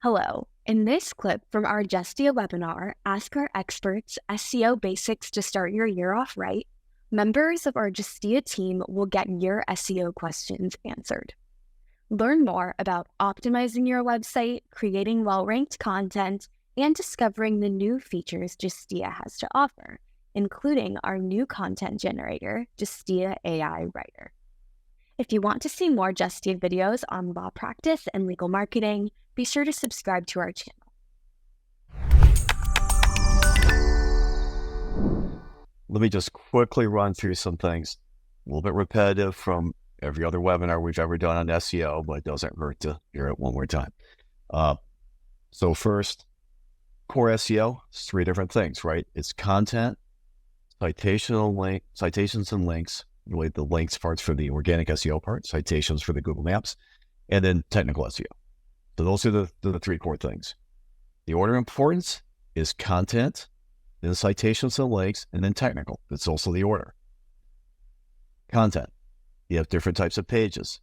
Hello. In this clip from our Justia webinar, Ask Our Experts SEO Basics to Start Your Year Off Right, members of our Justia team will get your SEO questions answered. Learn more about optimizing your website, creating well-ranked content, and discovering the new features Justia has to offer, including our new content generator, Justia AI Writer. If you want to see more Justia videos on law practice and legal marketing, be sure to subscribe to our channel. Let me just quickly run through some things. A little bit repetitive from every other webinar we've ever done on SEO, but it doesn't hurt to hear it one more time. So first, core SEO is three different things, right? It's content, citations and links, really the links parts for the organic SEO part, citations for the Google Maps, and then technical SEO. So those are the three core things. The order of importance is content, then citations and links, and then technical. That's also the order. Content. You have different types of pages.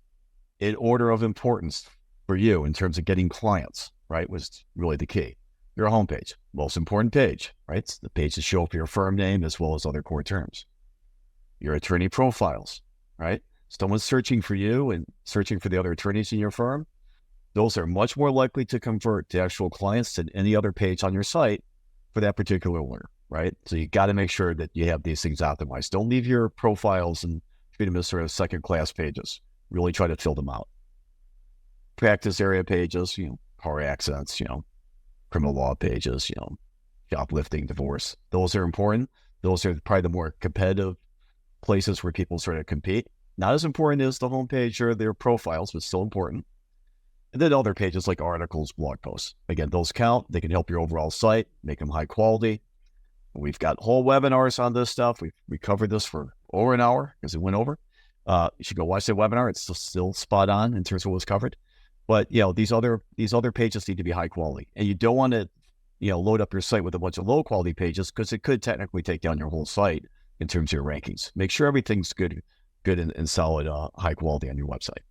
In order of importance for you in terms of getting clients, right, was really the key. Your homepage, most important page, right? It's the page to show up your firm name as well as other core terms. Your attorney profiles, right? Someone's searching for you and searching for the other attorneys in your firm. Those are much more likely to convert to actual clients than any other page on your site for that particular order, right? So you got to make sure that you have these things optimized. Don't leave your profiles and treat them as sort of second-class pages. Really try to fill them out. Practice area pages, car accents, criminal law pages, shoplifting, divorce. Those are important. Those are probably the more competitive places where people sort of compete. Not as important as the homepage or their profiles, but still important. And then other pages like articles, blog posts. Again, those count. They can help your overall site, make them high quality. We've got whole webinars on this stuff. We covered this for over an hour because it went over. You should go watch that webinar. It's still spot on in terms of what was covered. But these other pages need to be high quality, and you don't want to load up your site with a bunch of low quality pages because it could technically take down your whole site in terms of your rankings. Make sure everything's good and solid, high quality on your website.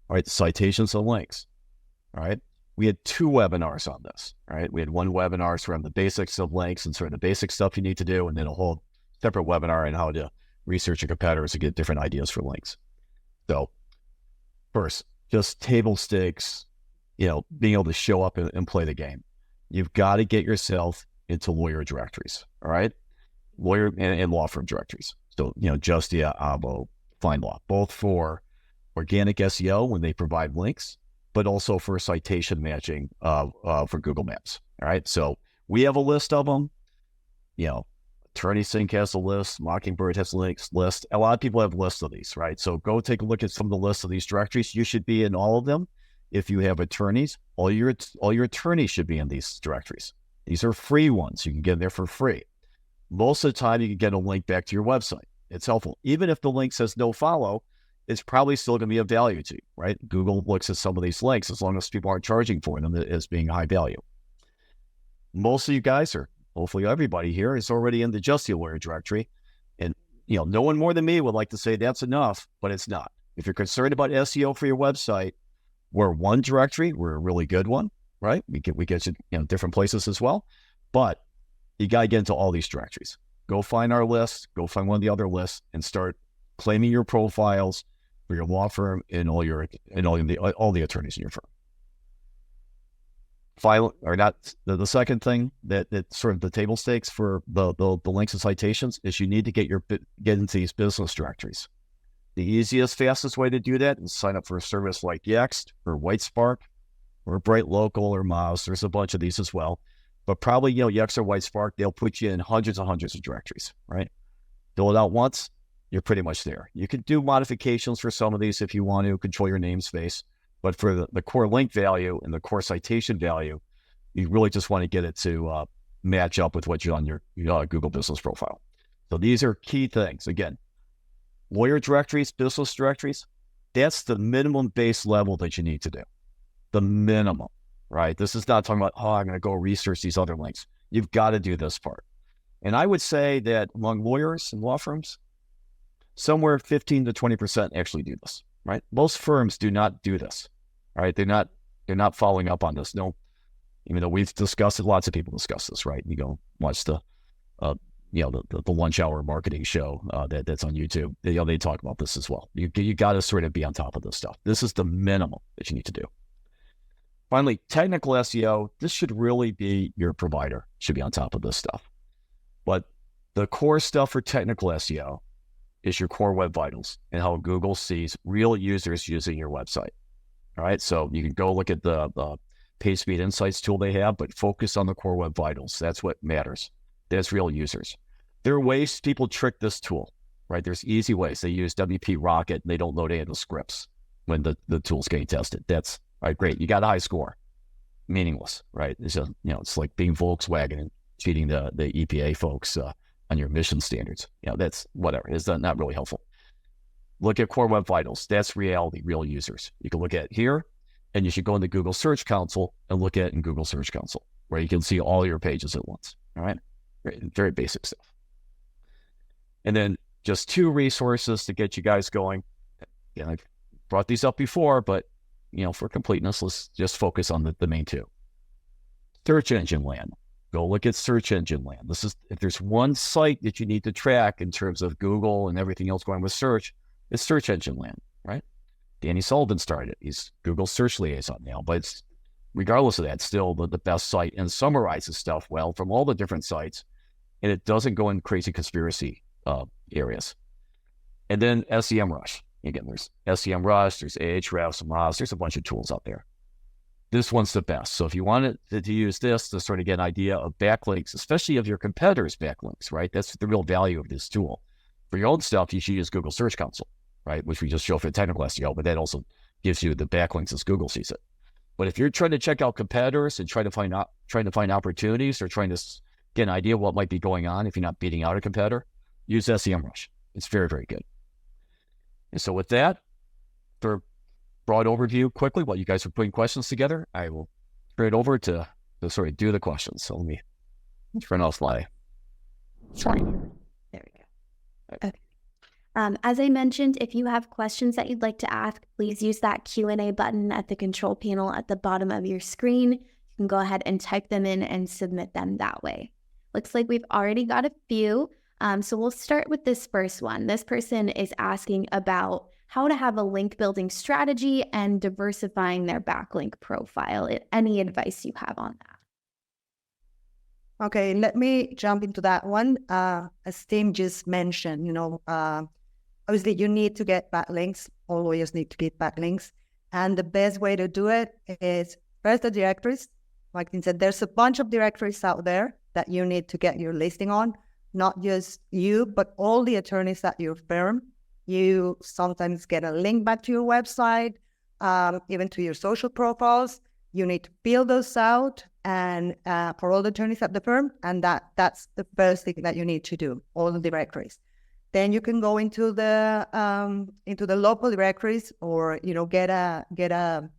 All right, citations and links. All right, we had two webinars on this. All right, we had one webinar around the basics of links and sort of the basic stuff you need to do, and then a whole separate webinar on how to research your competitors to get different ideas for links. So first, just table stakes, being able to show up and play the game. You've got to get yourself into lawyer directories. All right, lawyer and law firm directories. So Justia, Abo, FindLaw, both for organic SEO when they provide links, but also for citation matching for Google Maps. All right, so we have a list of them. Attorney Sync has a list, Mockingbird has links list. A lot of people have lists of these, right? So go take a look at some of the lists of these directories. You should be in all of them. If you have attorneys, all your attorneys should be in these directories. These are free ones. You can get in there for free. Most of the time, you can get a link back to your website. It's helpful. Even if the link says no follow, it's probably still going to be of value to you, right? Google looks at some of these links as long as people aren't charging for them as being high value. Most of you guys are, hopefully everybody here is already in the Justia Lawyer directory. And, no one more than me would like to say that's enough, but it's not. If you're concerned about SEO for your website, we're one directory. We're a really good one, right? We get you, different places as well, but you got to get into all these directories. Go find our list, go find one of the other lists and start claiming your profiles for your law firm and all the attorneys in your firm. The second thing that sort of the table stakes for the links and citations is you need to get into these business directories. The easiest, fastest way to do that is sign up for a service like Yext or WhiteSpark or Bright Local or Moz. There's a bunch of these as well, but probably Yext or WhiteSpark, they'll put you in hundreds and hundreds of directories, right? Fill it out once, you're pretty much there. You can do modifications for some of these if you want to control your namespace. But for the core link value and the core citation value, you really just want to get it to match up with what you're on your Google business profile. So these are key things. Again, lawyer directories, business directories, that's the minimum base level that you need to do. The minimum, right? This is not talking about, I'm going to go research these other links. You've got to do this part. And I would say that among lawyers and law firms, somewhere 15 to 20% actually do this, right? Most firms do not do this, right? They're not They're not following up on this. No, even though we've discussed it, lots of people discuss this, right? You go watch the the lunch hour marketing show that's on YouTube. They talk about this as well. You got to sort of be on top of this stuff. This is the minimum that you need to do. Finally, technical SEO. This should really be your provider. Should be on top of this stuff. But the core stuff for technical SEO is your core web vitals and how Google sees real users using your website. All right. So you can go look at the PageSpeed Insights tool they have, but focus on the core web vitals. That's what matters. That's real users. There are ways people trick this tool, right? There's easy ways. They use WP Rocket and they don't load any of the scripts when the tool's getting tested. That's all right. Great. You got a high score. Meaningless, right? It's it's like being Volkswagen and cheating the EPA folks on your emission standards. That's whatever. It's not really helpful. Look at core web vitals. That's reality, real users. You can look at here, and you should go into Google Search Console and look at it in Google Search Console, where you can see all your pages at once. All right, very basic stuff. And then just 2 resources to get you guys going. And I've brought these up before, but for completeness, let's just focus on the main 2. Search engine land. Go look at search engine land. This is, if there's one site that you need to track in terms of Google and everything else going with search, it's search engine land, right? Danny Sullivan started it. He's Google's search liaison now, but it's, regardless of that, still the best site and summarizes stuff well from all the different sites, and it doesn't go in crazy conspiracy areas. And then SEMRush. Again, there's SEMRush, there's Ahrefs, Moz, there's a bunch of tools out there. This one's the best. So if you wanted to use this to sort of get an idea of backlinks, especially of your competitors' backlinks, right? That's the real value of this tool. For your own stuff, you should use Google Search Console, right? Which we just show for technical SEO, but that also gives you the backlinks as Google sees it. But if you're trying to check out competitors and trying to find opportunities or trying to get an idea of what might be going on if you're not beating out a competitor, use SEMRush. It's very, very good. And so with that, for broad overview quickly, while you guys are putting questions together, I will turn it over to sort of do the questions. So let me turn off my screen. There we go. Okay. As I mentioned, if you have questions that you'd like to ask, please use that Q&A button at the control panel at the bottom of your screen. You can go ahead and type them in and submit them that way. Looks like we've already got a few. So we'll start with this first one. This person is asking about how to have a link building strategy and diversifying their backlink profile. Any advice you have on that? Okay, let me jump into that one. As Tim just mentioned, obviously you need to get backlinks. All lawyers need to get backlinks. And the best way to do it is first the directories. Like Tim said, there's a bunch of directories out there that you need to get your listing on. Not just you, but all the attorneys at your firm. You sometimes get a link back to your website, even to your social profiles. You need to build those out, and for all the attorneys at the firm, and that's the first thing that you need to do. All the directories. Then you can go into the local directories, or get a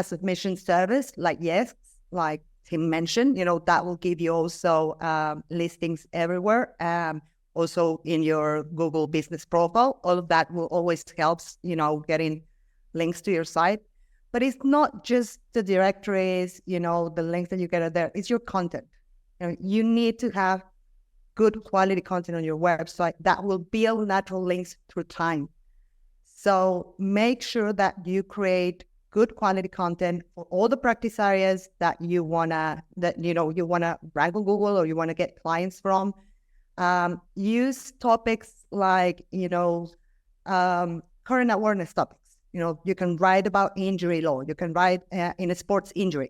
submission service like Yes, like Tim mentioned. That will give you also listings everywhere. Also in your Google business profile. All of that will always help, getting links to your site. But it's not just the directories, the links that you get there. It's your content. You need to have good quality content on your website that will build natural links through time. So make sure that you create good quality content for all the practice areas that you wanna rank on Google or you wanna get clients from. Use topics like, current awareness topics. You can write about injury law. You can write in a sports injury.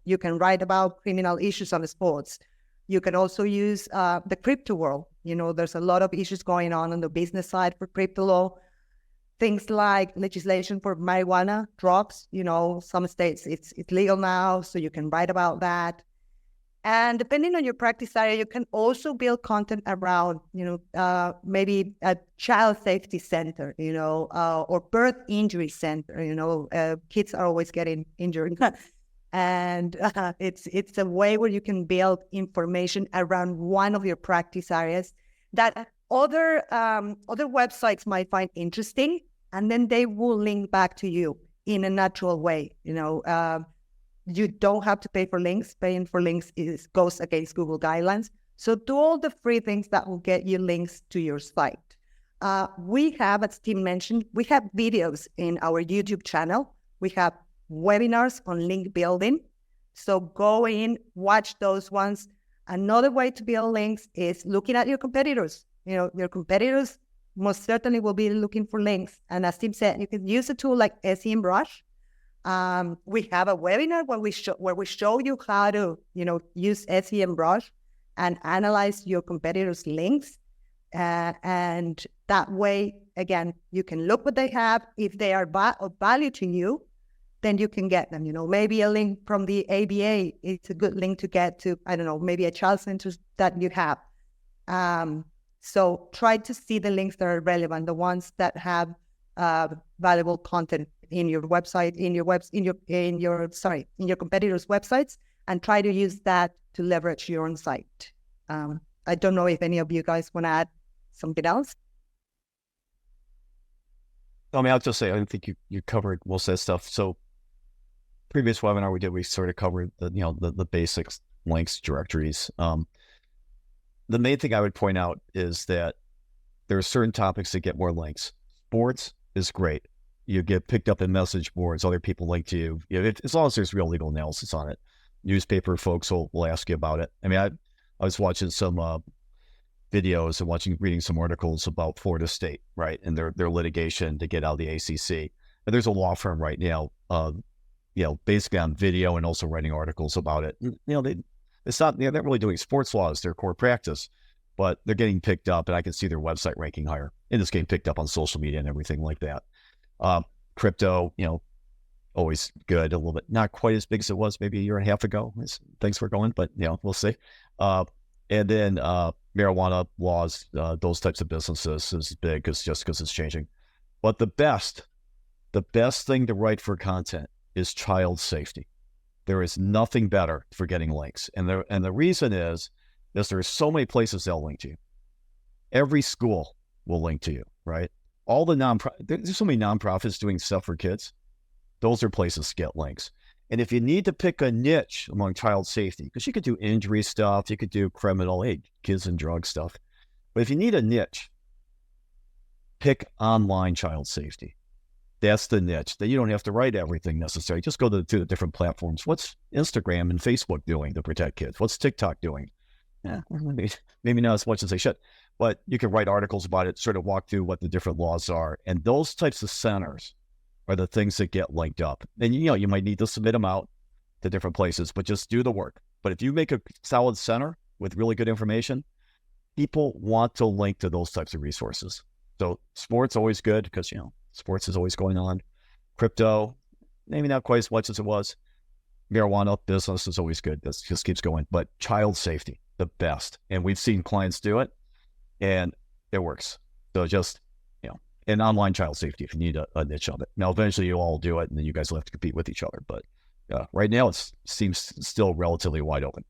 You can write about criminal issues on the sports. You can also use the crypto world. There's a lot of issues going on the business side for crypto law. Things like legislation for marijuana, drugs. Some states it's legal now, so you can write about that. And depending on your practice area, you can also build content around, maybe a child safety center, or birth injury center. Kids are always getting injured. And it's a way where you can build information around one of your practice areas that other websites might find interesting, and then they will link back to you in a natural way. you don't have to pay for links. Paying for links goes against Google guidelines. So do all the free things that will get you links to your site. We have, as Tim mentioned, we have videos in our YouTube channel. We have webinars on link building. So go in, watch those ones. Another way to build links is looking at your competitors. Your competitors most certainly will be looking for links. And as Tim said, you can use a tool like SEMRush. We have a webinar where we show you how to, use SEMRush and analyze your competitors' links. And that way, again, you can look what they have. If they are of value to you, then you can get them. Maybe a link from the ABA is a good link to get to, I don't know, maybe a child center that you have. So try to see the links that are relevant, the ones that have valuable content in your website, in your competitors' websites, and try to use that to leverage your own site. I don't know if any of you guys want to add something else. I mean, I'll just say, I think you covered most of that stuff. So previous webinar we sort of covered the basics, links, directories. The main thing I would point out is that there are certain topics that get more links. Sports is great. You get picked up in message boards, other people link to you. As long as there's real legal analysis on it. Newspaper folks will ask you about it. I mean, I was watching some videos and reading some articles about Florida State, right, and their litigation to get out of the ACC. And there's a law firm right now, basically on video and also writing articles about it. They're not really doing sports law as their core practice, but they're getting picked up, and I can see their website ranking higher. And it's getting picked up on social media and everything like that. Crypto, always good, a little bit, not quite as big as it was maybe a year and a half ago. Things were going, but we'll see. And then marijuana laws, those types of businesses is big because it's changing. But the best thing to write for content is child safety. There is nothing better for getting links. And the reason is there's so many places they'll link to you. Every school will link to you, right? All the there's so many nonprofits doing stuff for kids. Those are places to get links. And if you need to pick a niche among child safety, because you could do injury stuff, you could do criminal, kids and drug stuff. But if you need a niche, pick online child safety. That's the niche. That you don't have to write everything necessary. Just go to the different platforms. What's Instagram and Facebook doing to protect kids? What's TikTok doing? Maybe not as much as they should, but you can write articles about it, sort of walk through what the different laws are. And those types of centers are the things that get linked up. And you might need to submit them out to different places, but just do the work. But if you make a solid center with really good information, people want to link to those types of resources. So sports always good because sports is always going on. Crypto, maybe not quite as much as it was. Marijuana business is always good. This just keeps going. But child safety, the best. And we've seen clients do it and it works. So just, and online child safety if you need a niche of it. Now, eventually you'll all do it and then you guys will have to compete with each other. But right now it seems still relatively wide open.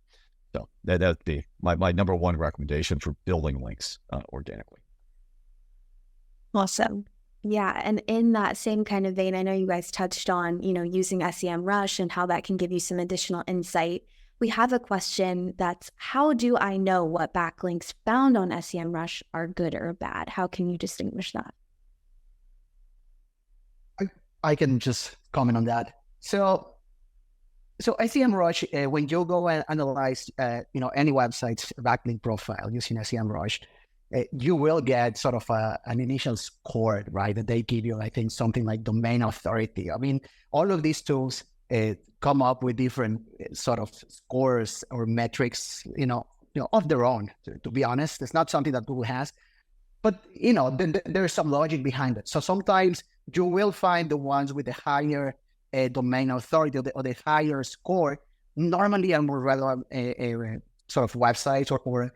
So that'd be my number one recommendation for building links organically. Awesome. Yeah. And in that same kind of vein, I know you guys touched on, using SEMRush and how that can give you some additional insight. We have a question that's, how do I know what backlinks found on SEMRush are good or bad? How can you distinguish that? I can just comment on that. So SEMRush, when you go and analyze, any website's backlink profile using SEMRush, you will get sort of an initial score, right? That they give you, I think, something like domain authority. I mean, all of these tools come up with different sort of scores or metrics, of their own. To be honest, it's not something that Google has, but there's some logic behind it. So sometimes you will find the ones with the higher domain authority or the higher score normally are more relevant sort of websites or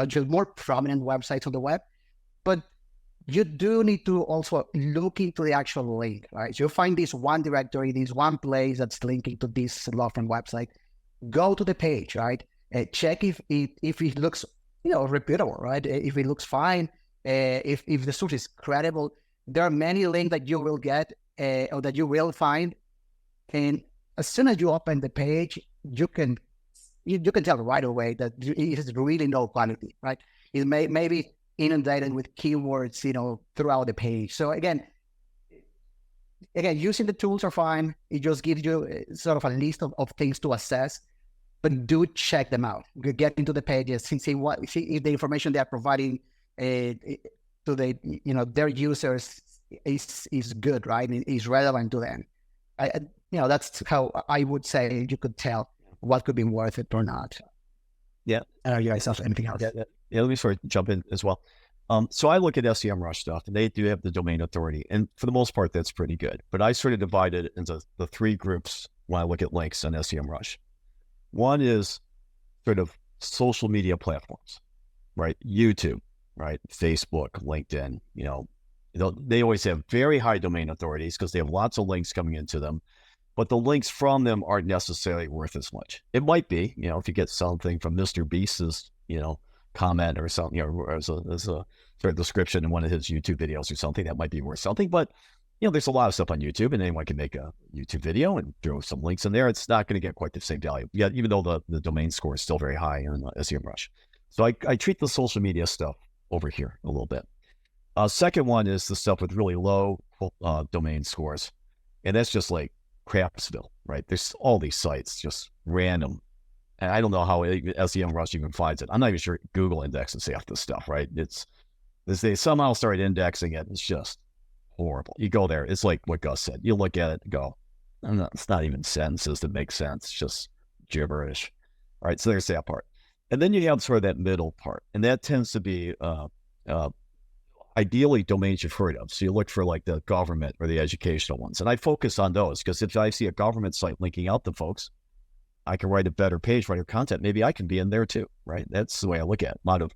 just more prominent websites on the web. But you do need to also look into the actual link, right? So you find this one directory, this one place that's linking to this law firm website. Go to the page, right? Check if it looks, reputable, right? If it looks fine, if the source is credible. There are many links that you will get or that you will find, and as soon as you open the page, you can tell right away that it is really low quality, right? It may be inundated with keywords, throughout the page. So again, using the tools are fine. It just gives you sort of a list of things to assess, but do check them out. Get into the pages, see if the information they are providing to their users is good, right? Is relevant to them. That's how I would say you could tell what could be worth it or not. Yeah. You guys have anything else? Yeah. Let me sort of jump in as well. So I look at SEMRush stuff, and they do have the domain authority, and for the most part, that's pretty good. But I sort of divide it into the three groups when I look at links on SEMRush. One is sort of social media platforms, right? YouTube, right? Facebook, LinkedIn, they always have very high domain authorities because they have lots of links coming into them, but the links from them aren't necessarily worth as much. It might be, if you get something from Mr. Beast's, comment or something, or as a sort of description in one of his YouTube videos or something, that might be worth something. But there's a lot of stuff on YouTube, and anyone can make a YouTube video and throw some links in there. It's not going to get quite the same value, even though the domain score is still very high in SEMrush. So I treat the social media stuff over here a little bit. Second one is the stuff with really low domain scores, and that's just like Crapsville, right? There's all these sites, just random. And I don't know how SEMrush even finds it. I'm not even sure Google indexes half this stuff, right? They somehow started indexing it. It's just horrible. You go there, it's like what Gus said. You look at it and go, it's not even sentences that make sense. It's just gibberish. All right, so there's that part. And then you have sort of that middle part, and that tends to be ideally domains you've heard of. So you look for like the government or the educational ones. And I focus on those because if I see a government site linking out to folks, I can write a better page, write a content. Maybe I can be in there too, right? That's the way I look at it. A lot of,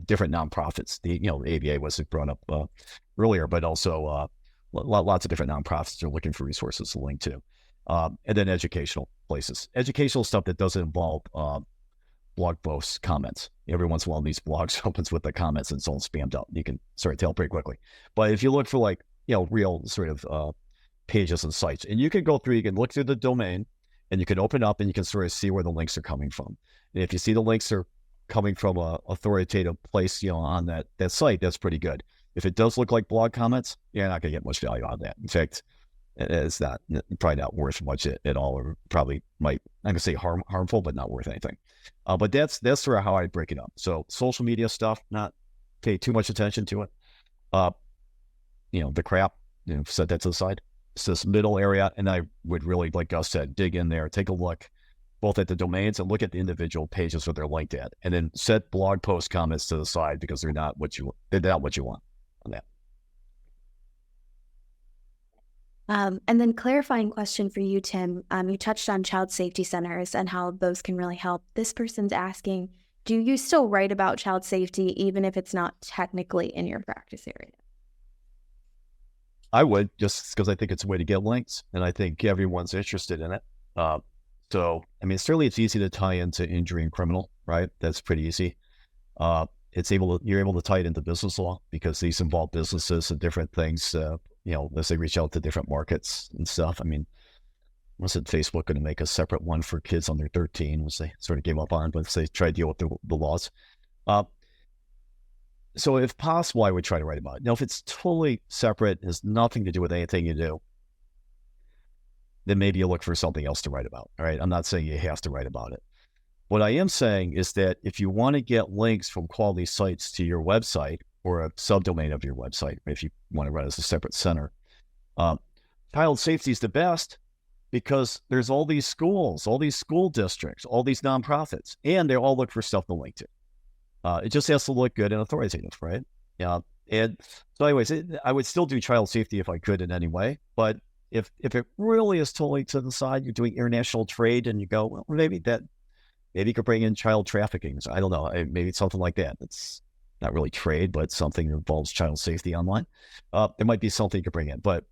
different nonprofits. The ABA was brought up earlier, but also lots of different nonprofits are looking for resources to link to. And then educational places. Educational stuff that doesn't involve blog posts, comments. Every once in a while, these blogs opens with the comments and it's all spammed up. You can sort of tell pretty quickly. But if you look for like, real sort of pages and sites, and you can go through, you can look through the domain, and you can open up and you can sort of see where the links are coming from. And if you see the links are coming from a authoritative place, on that site, that's pretty good. If it does look like blog comments, you're not going to get much value out of that. In fact, it's probably not worth much at all, or probably might, I'm going to say harmful, but not worth anything. But that's sort of how I break it up. So social media stuff, not pay too much attention to it. The crap, set that to the side. It's this middle area, and I would really, like Gus said, dig in there, take a look both at the domains and look at the individual pages where they're linked at, and then set blog post comments to the side because they're not what you want on that. And then clarifying question for you, Tim. You touched on child safety centers and how those can really help. This person's asking, do you still write about child safety even if it's not technically in your practice area? I would, just because I think it's a way to get links, and I think everyone's interested in it. So, certainly it's easy to tie into injury and criminal, right? That's pretty easy. You're able to tie it into business law because these involve businesses and different things, as they reach out to different markets and stuff. Wasn't Facebook going to make a separate one for kids under 13, which they sort of gave up on, but they try to deal with the laws. So if possible, I would try to write about it. Now, if it's totally separate, has nothing to do with anything you do, then maybe you look for something else to write about. All right. I'm not saying you have to write about it. What I am saying is that if you want to get links from quality sites to your website or a subdomain of your website, if you want to run as a separate center, child safety is the best because there's all these schools, all these school districts, all these nonprofits, and they all look for stuff to link to. It just has to look good and authoritative, right? Yeah. And so anyways, I would still do child safety if I could in any way. But if it really is totally to the side, you're doing international trade and you go, well, maybe you could bring in child trafficking. So I don't know. Maybe it's something like that. It's not really trade, but something that involves child safety online. There might be something you could bring in. But,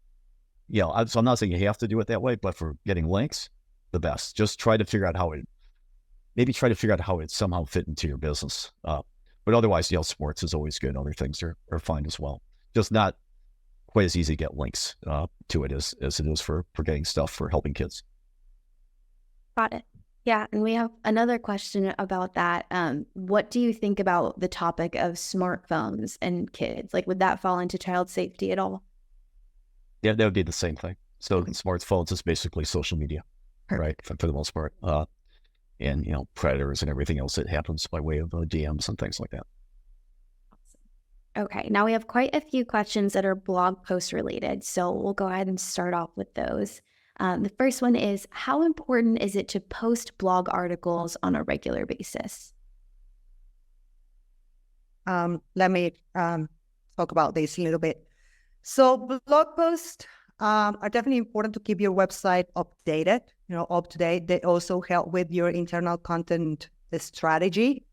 so I'm not saying you have to do it that way, but for getting links, the best. Just try to figure out how it somehow fit into your business. But otherwise, sports is always good. Other things are fine as well. Just not quite as easy to get links to it as it is for getting stuff for helping kids. Got it. Yeah, and we have another question about that. What do you think about the topic of smartphones and kids? Like, would that fall into child safety at all? Yeah, that would be the same thing. So smartphones is basically social media, right? For the most part. And, predators and everything else that happens by way of DMs and things like that. Okay, now we have quite a few questions that are blog post related, so we'll go ahead and start off with those. The first one is, how important is it to post blog articles on a regular basis? Let me talk about this a little bit. So blog posts are definitely important to keep your website updated, up to date. They also help with your internal content strategy,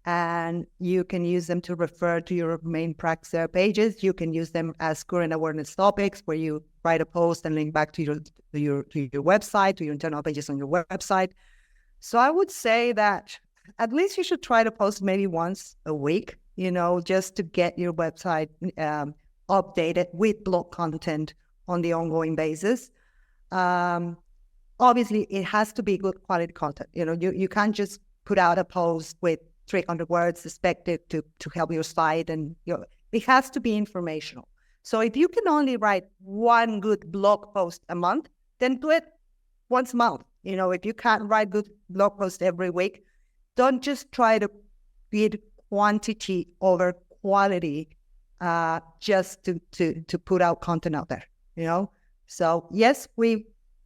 and you can use them to refer to your main practice pages. You can use them as current awareness topics, where you write a post and link back to your website, to your internal pages on your website. So I would say that at least you should try to post maybe once a week, just to get your website updated with blog content on the ongoing basis. Obviously, it has to be good quality content. You can't just put out a post with 300 words expected to help your site, and it has to be informational. So if you can only write one good blog post a month, then do it once a month. If you can't write good blog posts every week, don't just try to beat quantity over quality just to put out content out there. So yes,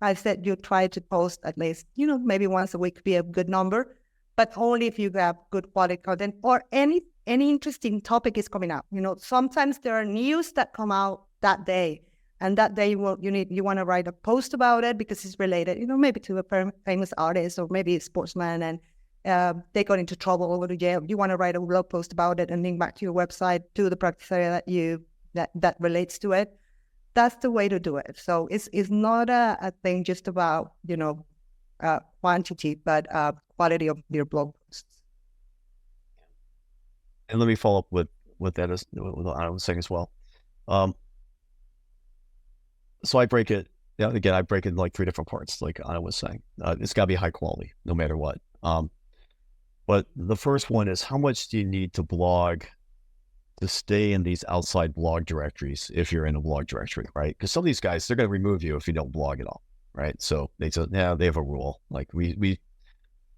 I said you try to post at least, maybe once a week be a good number, but only if you have good quality content or any interesting topic is coming out. Sometimes there are news that come out that day, and that day you want to write a post about it because it's related, maybe to a famous artist or maybe a sportsman, and they got into trouble or go to jail. You want to write a blog post about it and link back to your website, to the practice area that relates to it. That's the way to do it. So it's not a thing just about quantity, but quality of your blog posts. And let me follow up with that as what I was saying as well. So I break it. Again, I break it in like 3 different parts. Like Anna was saying, it's got to be high quality, no matter what. But the first one is, how much do you need to blog to stay in these outside blog directories if you're in a blog directory, right? Because some of these guys, they're going to remove you if you don't blog at all, right? So they have a rule. Like we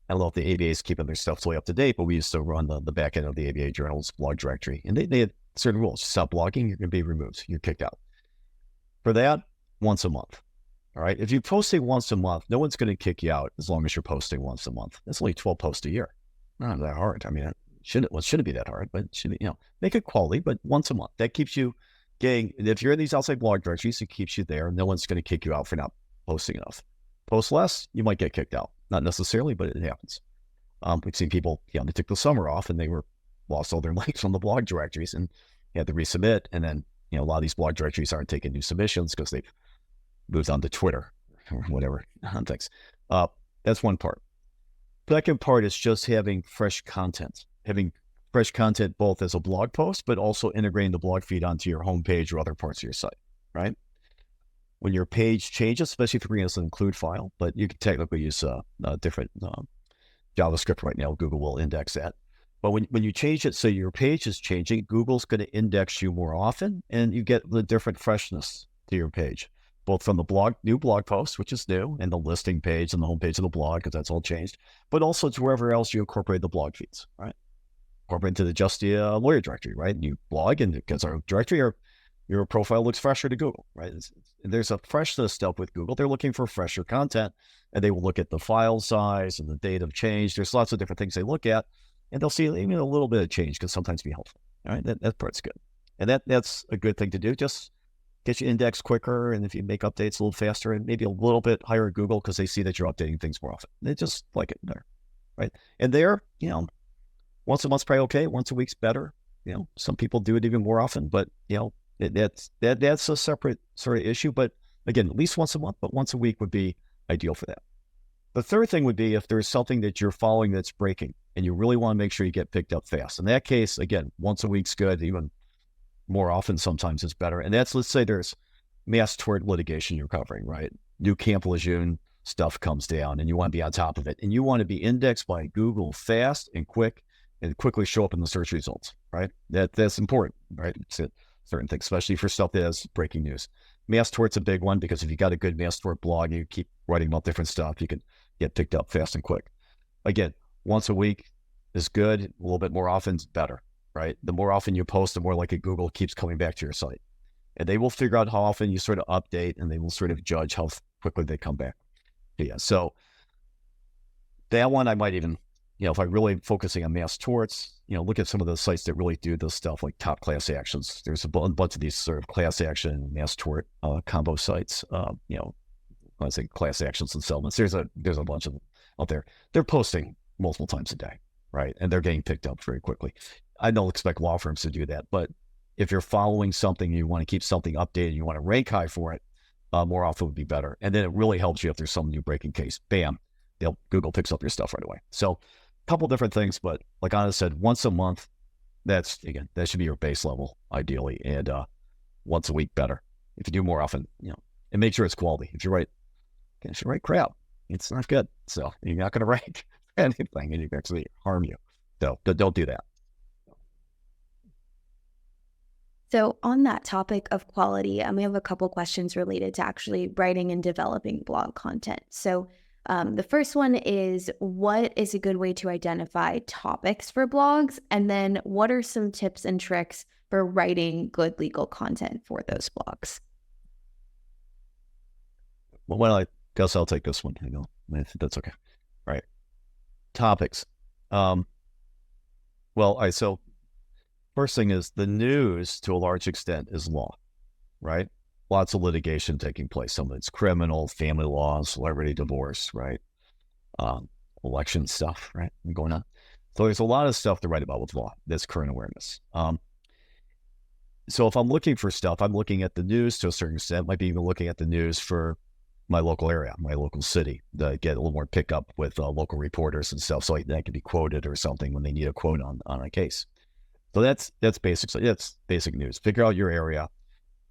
I don't know if the ABA is keeping their stuff totally up to date, but we used to run the back end of the ABA Journal's blog directory, and they had certain rules. Stop blogging, you're going to be removed. You're kicked out. For that, once a month. All right. If you're posting once a month, no one's going to kick you out as long as you're posting once a month. That's only 12 posts a year. Not that hard. I mean, it shouldn't be that hard, but it should be, make it quality, but once a month. That keeps you getting, if you're in these outside blog directories, it keeps you there. No one's going to kick you out for not posting enough. Post less, you might get kicked out. Not necessarily, but it happens. We've seen people, they took the summer off and they lost all their links on the blog directories and had to resubmit. And then, a lot of these blog directories aren't taking new submissions because they've moved on to Twitter or whatever. Thanks. That's one part. Second part is just having fresh content. Having fresh content both as a blog post, but also integrating the blog feed onto your homepage or other parts of your site, right? When your page changes, especially if you're going to include file, but you can technically use a different JavaScript right now. Google will index that. But when you change it, so your page is changing, Google's going to index you more often, and you get the different freshness to your page, both from the new blog post, which is new, and the listing page and the homepage of the blog, because that's all changed, but also to wherever else you incorporate the blog feeds, right? Incorporate into the Justia lawyer directory, right? You blog, and because our directory, your profile looks fresher to Google, right? There's a freshness step with Google. They're looking for fresher content, and they will look at the file size and the date of change. There's lots of different things they look at, and they'll see even a little bit of change can sometimes be helpful. All right, that part's good, and that's a good thing to do. Just get you indexed quicker, and if you make updates a little faster, and maybe a little bit higher at Google because they see that you're updating things more often. They just like it there, right? And there, once a month's probably okay. Once a week's better. Some people do it even more often, but that's a separate sort of issue. But again, at least once a month, but once a week would be ideal for that. The third thing would be if there's something that you're following that's breaking and you really want to make sure you get picked up fast. In that case, again, once a week's good, even more often sometimes it's better. And that's, let's say there's mass tort litigation you're covering, right? New Camp Lejeune stuff comes down, and you want to be on top of it. And you want to be indexed by Google fast and quick and quickly show up in the search results, right? That's important, right? Certain things, especially for stuff that has breaking news. Mass tort's a big one, because if you got a good mass tort blog, you keep writing about different stuff, you can get picked up fast and quick. Again, once a week is good. A little bit more often is better, right? The more often you post, the more likely Google keeps coming back to your site. And they will figure out how often you sort of update, and they will sort of judge how quickly they come back. Yeah, so that one I might even, if I'm really focusing on mass torts, look at some of those sites that really do this stuff, like Top Class Actions. There's a bunch of these sort of class action, mass tort combo sites. I say class actions and settlements. There's a bunch of them out there. They're posting multiple times a day, right? And they're getting picked up very quickly. I don't expect law firms to do that, but if you're following something, you want to keep something updated, you want to rank high for it, more often would be better. And then it really helps you if there's some new breaking case. Bam, Google picks up your stuff right away. So a couple different things, but like Anna said, once a month, that should be your base level ideally, and once a week better. If you do more often, and make sure it's quality. If you write crap, it's not good. So you're not going to rank anything, and you can actually harm you. So don't do that. So on that topic of quality, we have a couple questions related to actually writing and developing blog content. So the first one is, what is a good way to identify topics for blogs? And then what are some tips and tricks for writing good legal content for those blogs? Well, I guess I'll take this one. I think that's okay. All right. Topics. All right. So first thing is, the news to a large extent is law, right? Lots of litigation taking place. Some of it's criminal, family law, celebrity divorce, right? Election stuff, right? Going on. So there's a lot of stuff to write about with law. That's current awareness. So if I'm looking for stuff, I'm looking at the news to a certain extent. Might be even looking at the news for my local area, my local city, to get a little more pickup with local reporters and stuff, so that can be quoted or something when they need a quote on a case. So that's basic. So that's basic news. Figure out your area,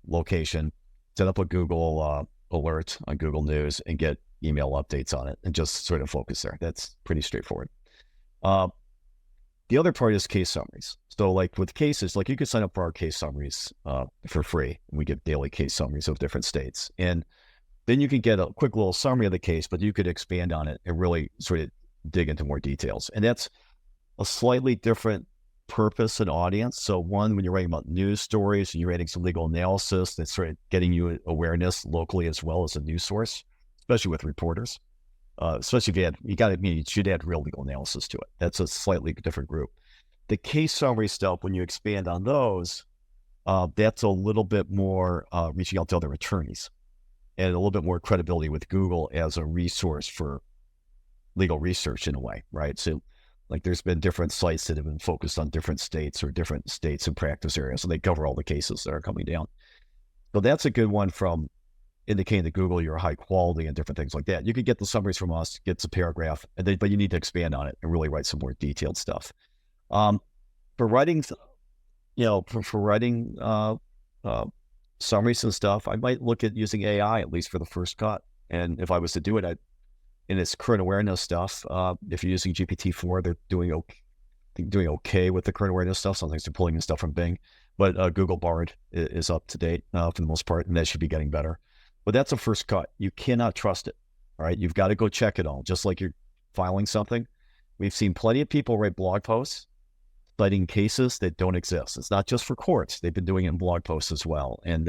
location, set up a Google alert on Google News, and get email updates on it, and just sort of focus there. That's pretty straightforward. The other part is case summaries. So like with cases, like you can sign up for our case summaries for free. And we give daily case summaries of different states. And then you can get a quick little summary of the case, but you could expand on it and really sort of dig into more details. And that's a slightly different purpose and audience. So one, when you're writing about news stories and you're writing some legal analysis, that's sort of getting you awareness locally as well as a news source, especially with reporters. Especially if you should add real legal analysis to it. That's a slightly different group. The case summary stuff, when you expand on those, that's a little bit more reaching out to other attorneys, and a little bit more credibility with Google as a resource for legal research in a way, right? So like there's been different sites that have been focused on different states or different states and practice areas, so they cover all the cases that are coming down. So that's a good one from indicating to Google you're high quality and different things like that. You could get the summaries from us, get a paragraph, but you need to expand on it and really write some more detailed stuff. For writing, for writing summaries and stuff, I might look at using AI, at least for the first cut. And if I was to do it, in its current awareness stuff, if you're using GPT-4, they're doing okay with the current awareness stuff. Sometimes they're pulling in stuff from Bing, but Google Bard is up to date for the most part, and that should be getting better. But that's a first cut. You cannot trust it. All right. You've got to go check it all. Just like you're filing something. We've seen plenty of people write blog posts citing cases that don't exist. It's not just for courts. They've been doing it in blog posts as well. And,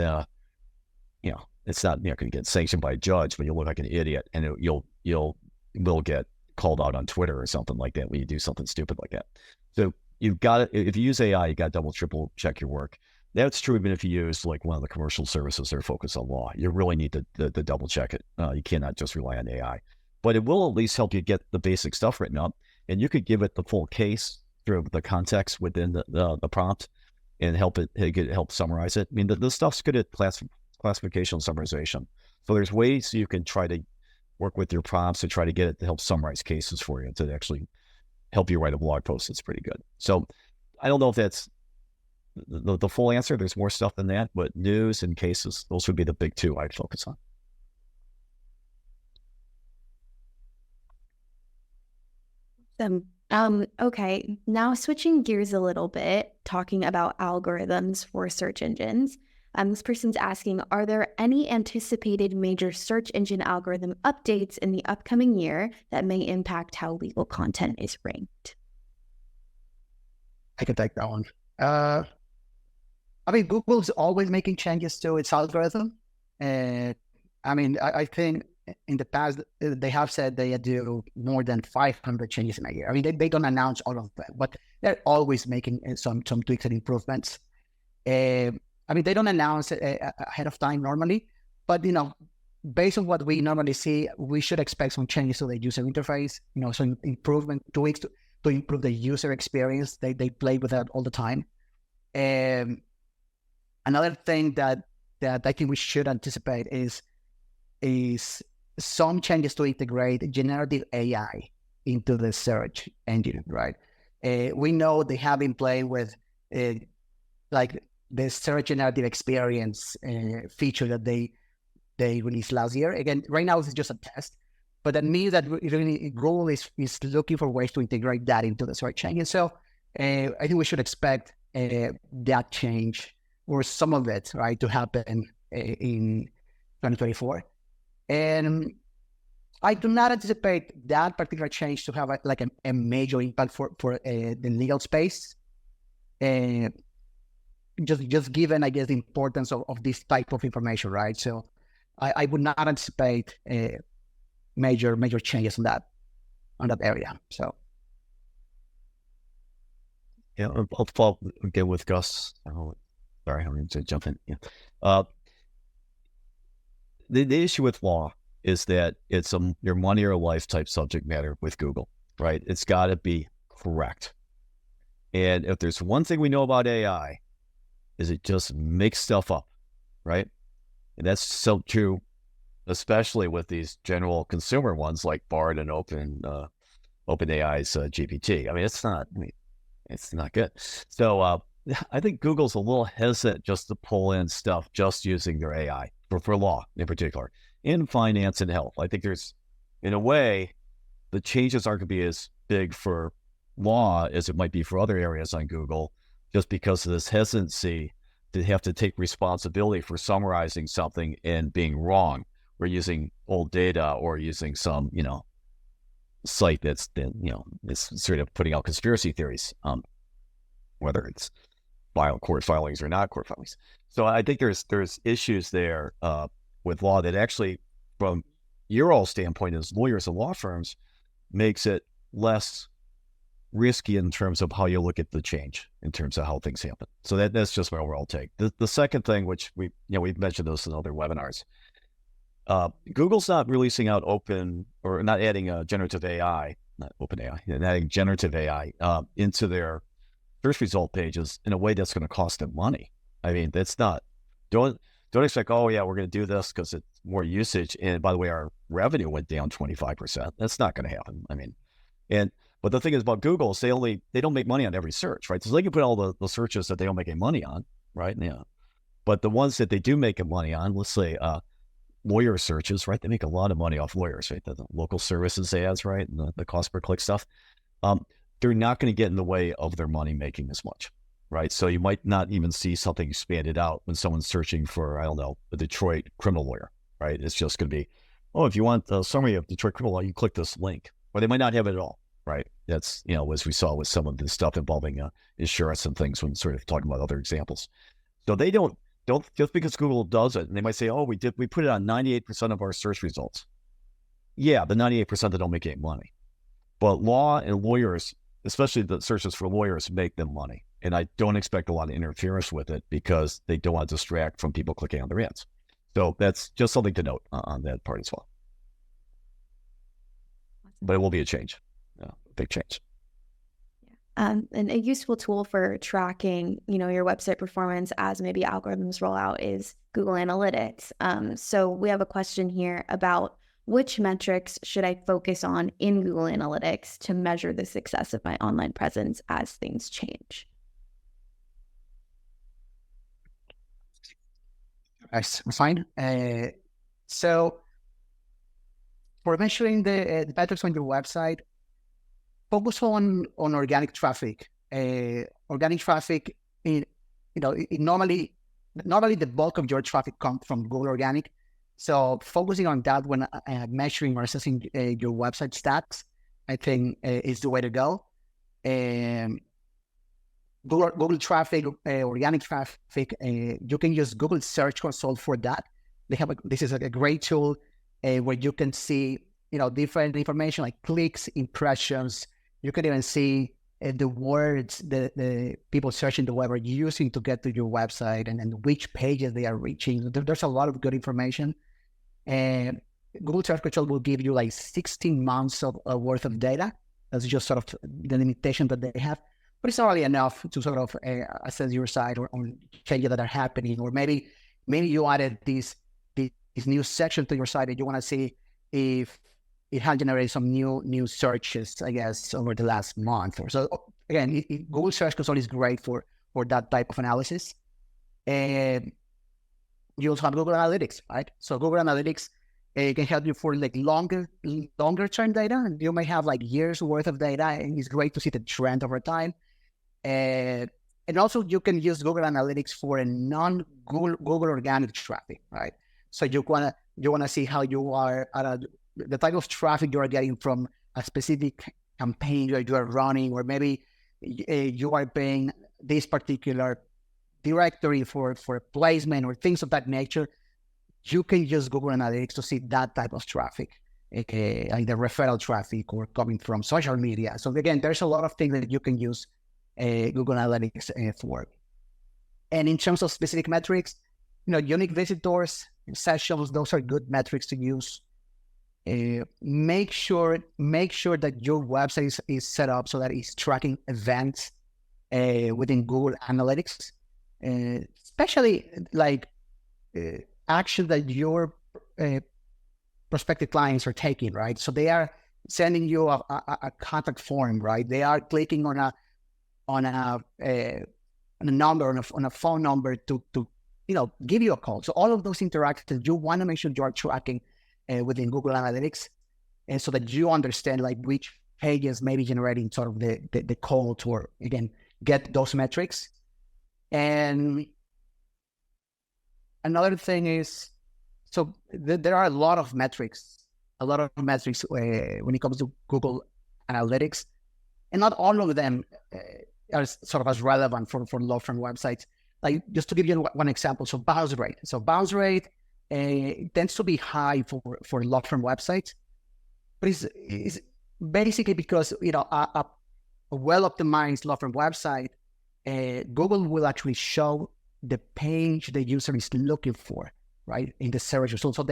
it's not going to get sanctioned by a judge, but you'll look like an idiot, and you'll get called out on Twitter or something like that when you do something stupid like that. So you've got to, if you use AI, you got to double, triple check your work. That's true even if you use like one of the commercial services that are focused on law. You really need to double check it. You cannot just rely on AI. But it will at least help you get the basic stuff written up, and you could give it the full case through the context within the prompt and help summarize it. I mean, the stuff's good at classification and summarization. So there's ways you can try to work with your prompts to try to get it to help summarize cases for you, to actually help you write a blog post that's pretty good. So I don't know if that's the full answer. There's more stuff than that, but news and cases, those would be the big two I'd focus on. Awesome. Okay, now switching gears a little bit, talking about algorithms for search engines. This person's asking, are there any anticipated major search engine algorithm updates in the upcoming year that may impact how legal content is ranked? I can take that one. I mean, Google's always making changes to its algorithm. And I think in the past, they have said they do more than 500 changes in a year. I mean, they don't announce all of them, but they're always making some tweaks and improvements. I mean, they don't announce it ahead of time normally, but, based on what we normally see, we should expect some changes to the user interface, some improvement, tweaks to improve the user experience. They play with that all the time. Another thing that I think we should anticipate is some changes to integrate generative AI into the search engine, right? We know they have been playing with like the search generative experience feature that they released last year. Again, right now it's just a test, but that means that Google is looking for ways to integrate that into the search engine. So I think we should expect that change or some of it, right, to happen in 2024. And I do not anticipate that particular change to have a major impact for the legal space. Just given, I guess, the importance of this type of information, right? So I would not anticipate major changes on that area. So yeah, I'll follow again with Gus. Sorry, I'm going to jump in. Yeah. The issue with law is that it's your money or life type subject matter with Google, right? It's got to be correct. And if there's one thing we know about AI, is it just makes stuff up, right? And that's so true, especially with these general consumer ones like Bard and OpenAI's GPT. I mean, it's not good. So I think Google's a little hesitant just to pull in stuff just using their AI for law in particular, in finance and health. I think there's, in a way, the changes aren't going to be as big for law as it might be for other areas on Google, just because of this hesitancy to have to take responsibility for summarizing something and being wrong, or using old data, or using some, site that's been, it's sort of putting out conspiracy theories, whether it's court filings or not court filings. So I think there's issues there with law that actually, from your all standpoint as lawyers and law firms, makes it less risky in terms of how you look at the change, in terms of how things happen. So that's just my overall take. The second thing, which we've mentioned this in other webinars, Google's not releasing out not adding generative AI, not OpenAI, and adding generative AI into their search result pages in a way that's going to cost them money. I mean, that's not, don't expect, oh yeah, we're going to do this because it's more usage. And by the way, our revenue went down 25%. That's not going to happen. I mean, but the thing is about Google is they don't make money on every search, right? So they can put all the searches that they don't make any money on, right? Yeah. But the ones that they do make money on, let's say lawyer searches, right? They make a lot of money off lawyers, right? The local services ads, right? And the cost per click stuff. They're not going to get in the way of their money making as much, right? So you might not even see something expanded out when someone's searching for, I don't know, a Detroit criminal lawyer, right? It's just going to be, oh, if you want a summary of Detroit criminal law, you click this link. Or they might not have it at all, right? That's, as we saw with some of the stuff involving insurance and things when sort of talking about other examples. So they don't just because Google does it, and they might say, oh, we put it on 98% of our search results. Yeah, the 98% that don't make any money. But law and lawyers, especially the searches for lawyers, make them money. And I don't expect a lot of interference with it because they don't want to distract from people clicking on their ads. So that's just something to note on that part as well. But it will be a change, a big change. And a useful tool for tracking, your website performance as maybe algorithms roll out is Google Analytics. So we have a question here about which metrics should I focus on in Google Analytics to measure the success of my online presence as things change? Fine. So for measuring the metrics on your website, focus on organic traffic. Organic traffic, normally the bulk of your traffic comes from Google Organic. So focusing on that when measuring or assessing your website stats, I think is the way to go. Google traffic, organic traffic, you can use Google Search Console for that. This is a great tool where you can see, different information like clicks, impressions. You can even see the words the people searching the web are using to get to your website and which pages they are reaching. There's a lot of good information. And Google Search Console will give you like 16 months of worth of data. That's just sort of the limitation that they have. But it's not really enough to sort of assess your site or changes that are happening. Or maybe you added this new section to your site and you want to see if it has generated some new searches, I guess, over the last month or so. Again, Google Search Console is great for that type of analysis. And you also have Google Analytics, right? So Google Analytics can help you for like longer term data. You may have like years worth of data, and it's great to see the trend over time. And also you can use Google Analytics for a non-Google organic traffic, right? So you wanna see how you are the type of traffic you are getting from a specific campaign that you are running, or maybe you are paying this particular directory for placement or things of that nature. You can use Google Analytics to see that type of traffic, like the referral traffic or coming from social media. So again, there's a lot of things that you can use Google Analytics for. And in terms of specific metrics, unique visitors, sessions, those are good metrics to use. Make sure that your website is set up so that it's tracking events within Google Analytics, especially like action that your prospective clients are taking, right? So they are sending you a contact form, right? They are clicking on a number, on a phone number to give you a call. So all of those interactions, you want to make sure you are tracking within Google Analytics, and so that you understand like which pages may be generating sort of the call to, or again, get those metrics. And another thing is, so there are a lot of metrics when it comes to Google Analytics, and not all of them are sort of as relevant for law firm websites. Like just to give you one example, so bounce rate. So bounce rate tends to be high for law firm websites, but it's basically because a well-optimized law firm website, Google will actually show the page the user is looking for, right, in the search result. So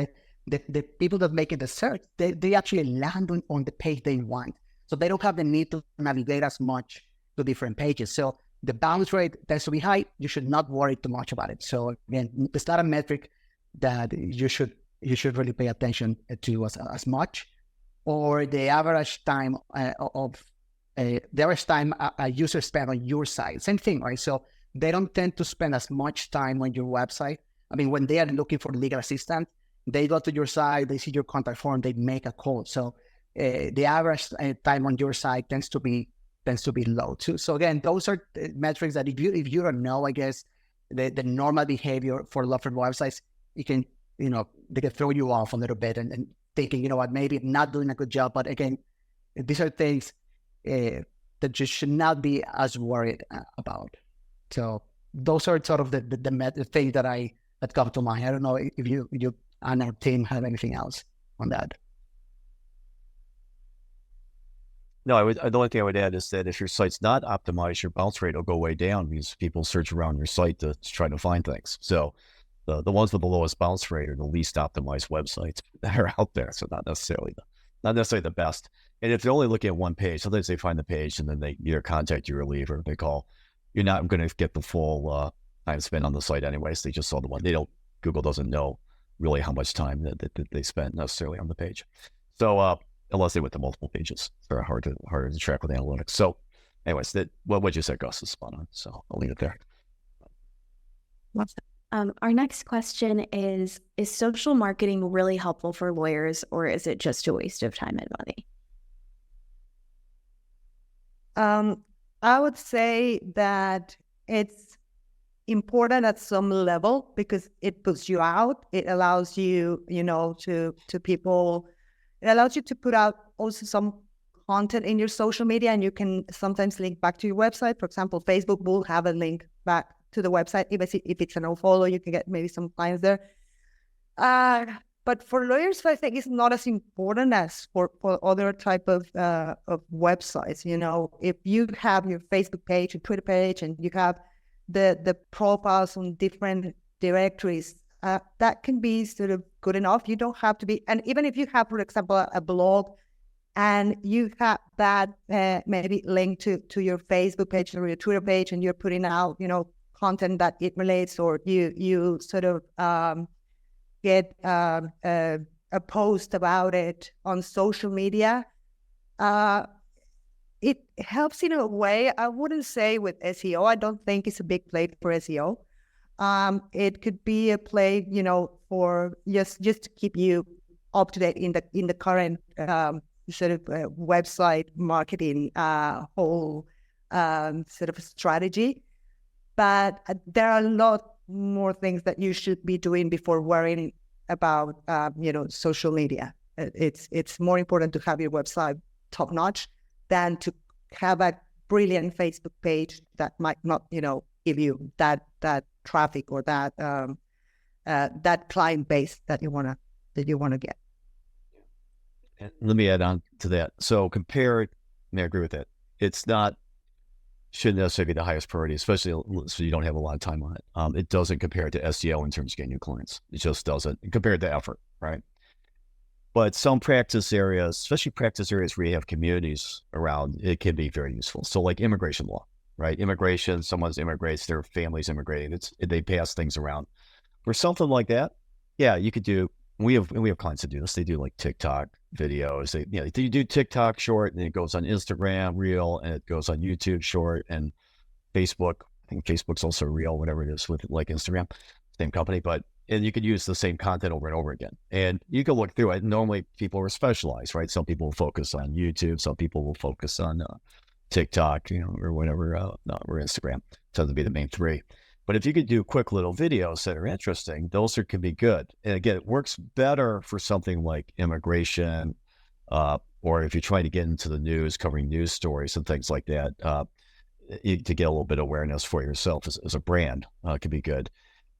the people that make the search, they actually land on the page they want. So they don't have the need to navigate as much to different pages. So the bounce rate tends to be high. You should not worry too much about it. So again, it's not a metric that you should really pay attention to as much. Or the average time a user spend on your site, same thing, right? So they don't tend to spend as much time on your website. I mean, when they are looking for legal assistant, they go to your site, they see your contact form, they make a call. So the average time on your site tends to be low too. So again, those are metrics that if you don't know, I guess the normal behavior for law firm websites, they can throw you off a little bit and thinking, maybe I'm not doing a good job. But again, these are things that you should not be as worried about. So those are sort of the things that come to mind. I don't know if you and our team have anything else on that. No, the only thing I would add is that if your site's not optimized, your bounce rate will go way down because people search around your site to try to find things. So the ones with the lowest bounce rate are the least optimized websites that are out there. So not necessarily the best. And if they're only looking at one page, sometimes they find the page and then they either contact you or leave, or they call. You're not going to get the full time spent on the site anyways. They just saw the one. Google doesn't know really how much time that they spent necessarily on the page. So unless they went to multiple pages, they're harder to track with analytics. So anyways, what you said, Gus, is spot on. So I'll leave it there. Our next question is social marketing really helpful for lawyers, or is it just a waste of time and money? I would say that it's important at some level because it puts you out. It allows you, to people. It allows you to put out also some content in your social media, and you can sometimes link back to your website. For example, Facebook will have a link back to the website. Even if it's a no follow, you can get maybe some clients there. But for lawyers, I think it's not as important as for other type of websites. If you have your Facebook page, your Twitter page, and you have the profiles on different directories, that can be sort of good enough. You don't have to be, and even if you have, for example, a blog, and you have that maybe linked to your Facebook page or your Twitter page, and you're putting out, content that it relates, or you sort of get a post about it on social media, it helps in a way. I wouldn't say with SEO. I don't think it's a big play for SEO. It could be a play, for just to keep you up to date in the current sort of website marketing whole sort of strategy. But there are a lot more things that you should be doing before worrying about, social media. It's more important to have your website top notch than to have a brilliant Facebook page that might not, give you that traffic or that client base that you wanna get. And let me add on to that. So I agree with that. It's not, shouldn't necessarily be the highest priority, especially so you don't have a lot of time on it. It doesn't compare to SEO in terms of getting new clients. It just doesn't compared to effort, right? But some practice areas, especially practice areas where you have communities around, it can be very useful. So like immigration law, right? Immigration, someone immigrates, their family's immigrating. They pass things around. For something like that, yeah, you could do. We have clients that do this. They do like TikTok videos. They do TikTok short, and it goes on Instagram Reel, and it goes on YouTube short, and Facebook. I think Facebook's also Reel, whatever it is with like Instagram, same company, and you could use the same content over and over again. And you can look through it. Normally people are specialized, right? Some people will focus on YouTube. Some people will focus on TikTok, or whatever, or Instagram. Tends to be the main three. But if you could do quick little videos that are interesting, those can be good. And again, it works better for something like immigration, or if you're trying to get into the news, covering news stories and things like that, to get a little bit of awareness for yourself as a brand, could be good.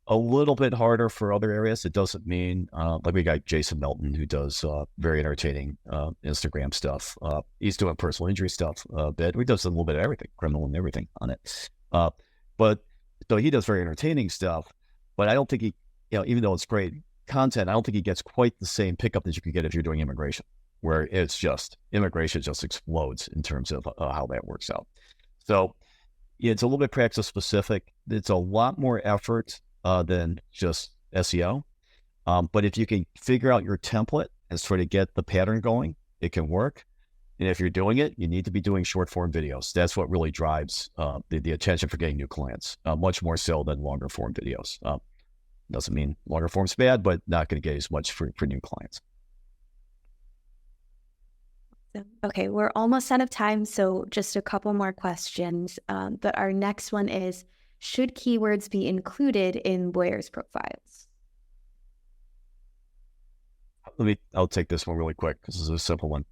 A little bit harder for other areas. It doesn't mean, like we got Jason Melton, who does very entertaining Instagram stuff. He's doing personal injury stuff a bit. He does a little bit of everything, criminal and everything on it. So he does very entertaining stuff, but I don't think he, even though it's great content, I don't think he gets quite the same pickup that you could get if you're doing immigration, where immigration just explodes in terms of how that works out. So it's a little bit practice specific. It's a lot more effort than just SEO. But if you can figure out your template and sort of get the pattern going, it can work. And if you're doing it, you need to be doing short form videos. That's what really drives the attention for getting new clients, much more so than longer form videos. Doesn't mean longer form's bad, but not going to get as much for new clients. Okay, we're almost out of time, so just a couple more questions. But our next one is, should keywords be included in lawyers' profiles? I'll take this one really quick because this is a simple one.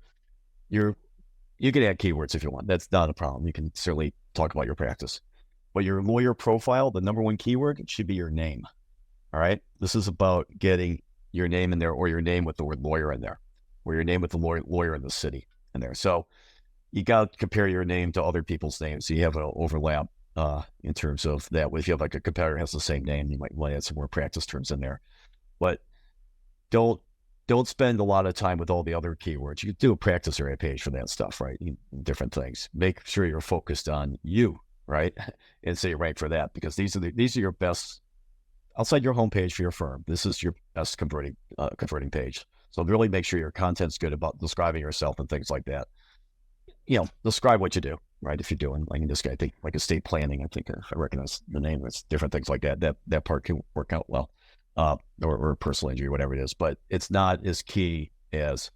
You can add keywords if you want. That's not a problem. You can certainly talk about your practice. But your lawyer profile, the number one keyword, it should be your name. All right? This is about getting your name in there, or your name with the word lawyer in there, or your name with the lawyer in the city in there. So you got to compare your name to other people's names. So you have an overlap in terms of that. If you have like a competitor has the same name, you might want to add some more practice terms in there. But don't spend a lot of time with all the other keywords. You can do a practice area page for that stuff, right? Different things. Make sure you're focused on you, right? And so you rank for that, because these are your best outside your homepage for your firm. This is your best converting page. So really make sure your content's good about describing yourself and things like that. Describe what you do, right? If you're doing, like in this guy, I think like estate planning, I think I recognize the name. It's different things like that. That part can work out well. Or personal injury, whatever it is, but it's not as key as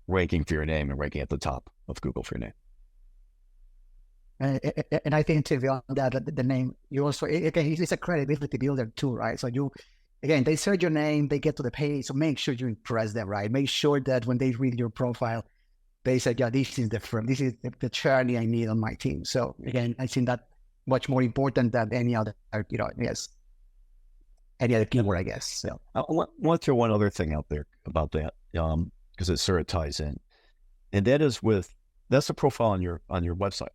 ranking for your name and ranking at the top of Google for your name. And I think too, beyond that, the name, you also, again, it's a credibility builder too, right? So you, again, they search your name, they get to the page, so make sure you impress them, right? Make sure that when they read your profile, they say, yeah, this is the firm, this is the journey I need on my team. So again, I think that much more important than any other, yes, any other keyword, I guess. So I want to throw one other thing out there about that, because it sort of ties in, and that is that's the profile on your website.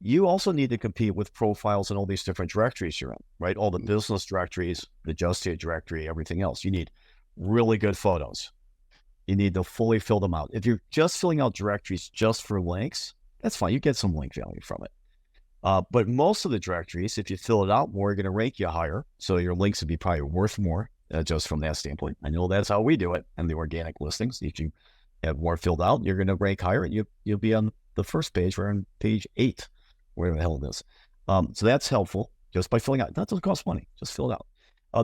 You also need to compete with profiles in all these different directories you're in, right? All the business directories, the Justia directory, everything else. You need really good photos. You need to fully fill them out. If you're just filling out directories just for links, that's fine. You get some link value from it. But most of the directories, if you fill it out more, are going to rank you higher. So your links would be probably worth more just from that standpoint. I know that's how we do it in the organic listings. If you have more filled out, you're going to rank higher, and you'll be on the first page or on page 8, whatever the hell it is. So that's helpful just by filling out. That doesn't cost money. Just fill it out.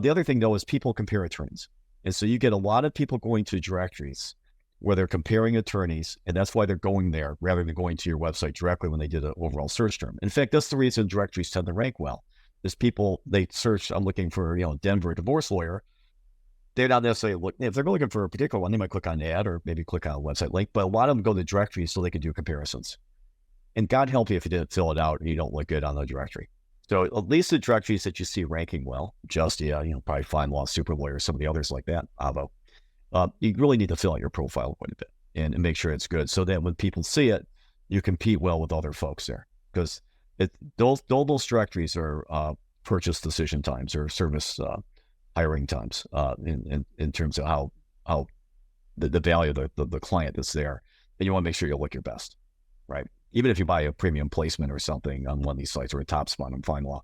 The other thing, though, is people compare attorneys. And so you get a lot of people going to directories where they're comparing attorneys, and that's why they're going there rather than going to your website directly when they did an overall search term. In fact, that's the reason directories tend to rank well. Is people, they search, I'm looking for, Denver divorce lawyer. They're not necessarily looking, if they're looking for a particular one, they might click on the ad or maybe click on a website link, but a lot of them go to directories so they can do comparisons. And God help you if you didn't fill it out and you don't look good on the directory. So at least the directories that you see ranking well, Justia, probably Fine Law, Super Lawyer, some of the others like that, Avo, you really need to fill out your profile quite a bit and make sure it's good so that when people see it, you compete well with other folks there. Because those directories are purchase decision times or service hiring times in terms of how the value of the client that's there. And you want to make sure you look your best, right? Even if you buy a premium placement or something on one of these sites or a top spot on Fine Law,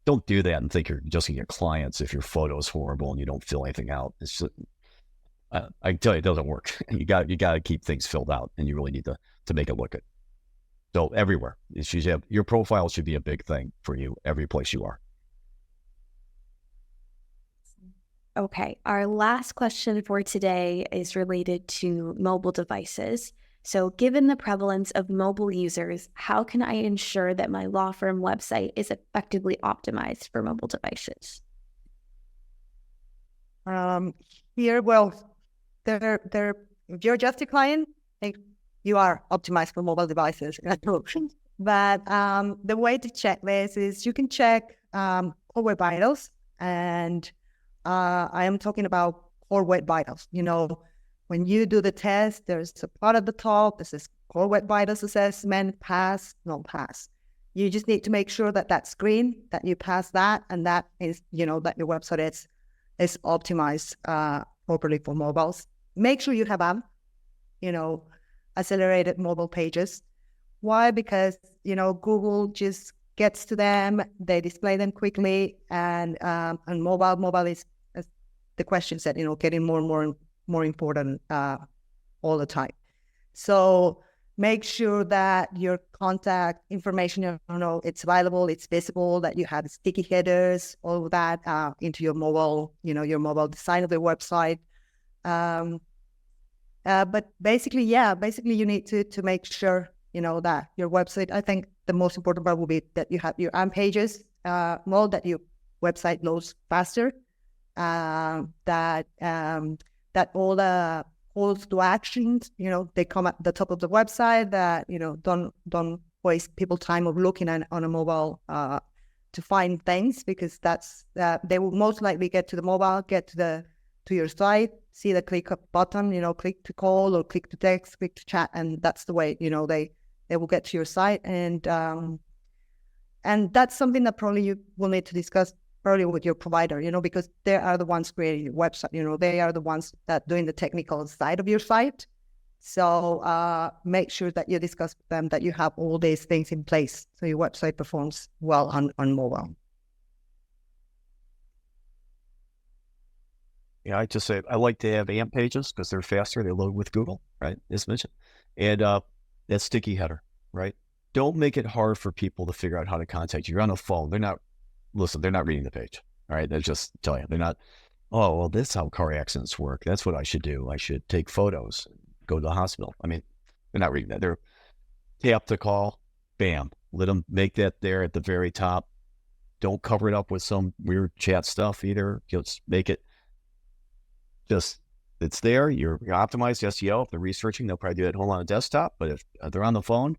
don't do that and think you're just going to get clients if your photo is horrible and you don't fill anything out. It's just, I can tell you, it doesn't work. You got to keep things filled out, and you really need to make it look good. So everywhere, your profile should be a big thing for you every place you are. Okay, our last question for today is related to mobile devices. So given the prevalence of mobile users, how can I ensure that my law firm website is effectively optimized for mobile devices? If you're just a client, you are optimized for mobile devices. But the way to check this is you can check core web vitals, and I am talking about core web vitals. When you do the test, there's a part at the top that says core web vitals assessment, pass, no pass. You just need to make sure that screen, that you pass that, and that is, that your website is optimized properly for mobiles. Make sure you have accelerated mobile pages. Why? Because, Google just gets to them, they display them quickly, and mobile is, as the question said, getting more and more important all the time. So make sure that your contact information, it's available, it's visible, that you have sticky headers, all of that into your mobile, your mobile design of the website. But basically, you need to make sure, that your website, I think the most important part will be that you have your AMP pages, that your website loads faster, that all the calls to actions, they come at the top of the website, that, don't waste people time of looking on a mobile to find things, because they will most likely get to the mobile, get to your site, see the click button, click to call or click to text, click to chat, and that's the way, they will get to your site. And that's something that probably you will need to discuss probably with your provider, because they are the ones creating your website, they are the ones that doing the technical side of your site. So make sure that you discuss with them that you have all these things in place so your website performs well on mobile. Yeah, I just say I like to have AMP pages because they're faster. They load with Google, right? As mentioned. And that sticky header, right? Don't make it hard for people to figure out how to contact you. You're on a phone. They're not reading the page. All right. They're just telling you. They're not, oh, well, this is how car accidents work. That's what I should do. I should take photos, go to the hospital. I mean, they're not reading that. They're tap to call, bam, let them make that there at the very top. Don't cover it up with some weird chat stuff either. Just make it it's there. You're optimized SEO. If they're researching, they'll probably do it at home on a desktop. But if they're on the phone,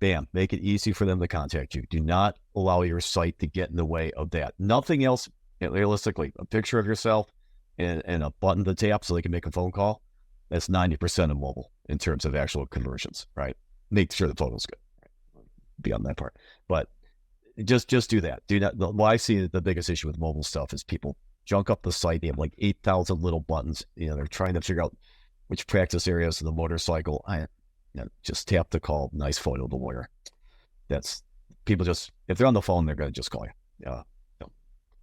bam, make it easy for them to contact you. Do not allow your site to get in the way of that. Nothing else, realistically, a picture of yourself and a button to tap so they can make a phone call. That's 90% of mobile in terms of actual conversions, right? Make sure the photo's good, right? Beyond that part. But just do that. Do not. Well, I see the biggest issue with mobile stuff is people junk up the site. They have like 8,000 little buttons. They're trying to figure out which practice areas of the motorcycle. Just tap the call. Nice photo of the lawyer. That's people just, if they're on the phone, they're going to just call you.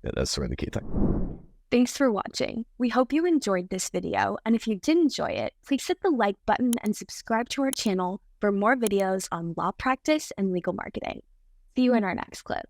That's sort of the key thing. Thanks for watching. We hope you enjoyed this video. And if you did enjoy it, please hit the like button and subscribe to our channel for more videos on law practice and legal marketing. See you in our next clip.